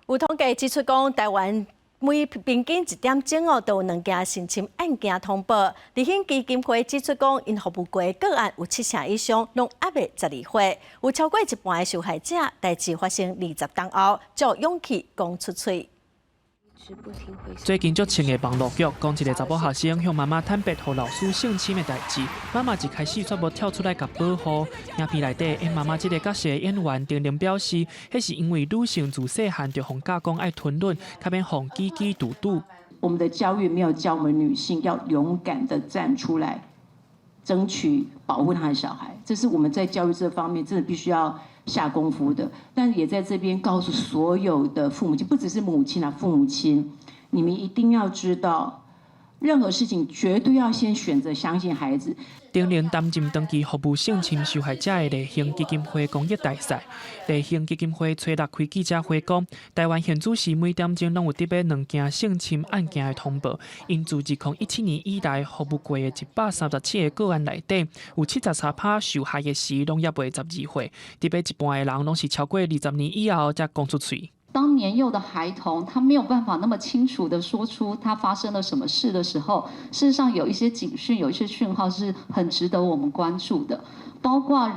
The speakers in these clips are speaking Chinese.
有统计指出，讲台湾每平均1点钟都有2件性侵案件通报。立宪基金会指出，讲因服务过个案有7成以上，拢压未12岁，有超过一半的受害者，代志发生20天后，才有勇气讲出嘴。 最近足清的网络剧，讲一个查某学生向妈妈坦白，互老师性侵的代志。妈妈一开始却无跳出来甲保护。影片内底演妈妈这个角色的演员丁玲表示，迄是因为女性自细汉就互教讲爱吞忍，较免互挤挤堵堵。我们的教育没有教我们女性要勇敢的站出来，争取保护她的小孩。这是我们在教育这方面真的必须要 下功夫的，但也在这边告诉所有的父母亲，不只是母亲啊，父母亲，你们一定要知道，任何事情绝对要先选择相信孩子。丁玲担任长期服务性侵受害者的立宪基金会公益大使。立宪基金会初6开记者会讲，台湾现主时每点钟拢有得要2件性侵案件的通报，因自2017年以来服务过的137个个案内底，有73%受害的时拢也未12岁，特别一半的人拢是超过20年以后才讲出嘴。 当年幼的孩童他没有办法那么清楚的说出他发生了什么事的时候，事实上有一些警讯，有一些讯号是很值得我们关注的，包括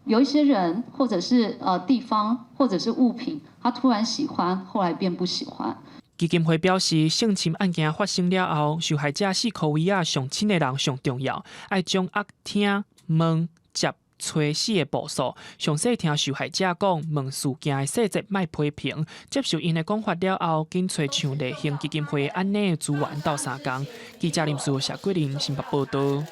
有一些人或者是地方或者是物品，他突然喜欢，后来便不喜欢。基金会表示，性侵案件发生了后，受害者4颗位啊上亲的人上重要，爱掌握听、问、接。 找死的步数，详细听受害者讲，问事件的细节，莫批评。接受因的讲法了后，紧找像立宪基金会安尼的资源到3工。记者林素谢桂林新北报道。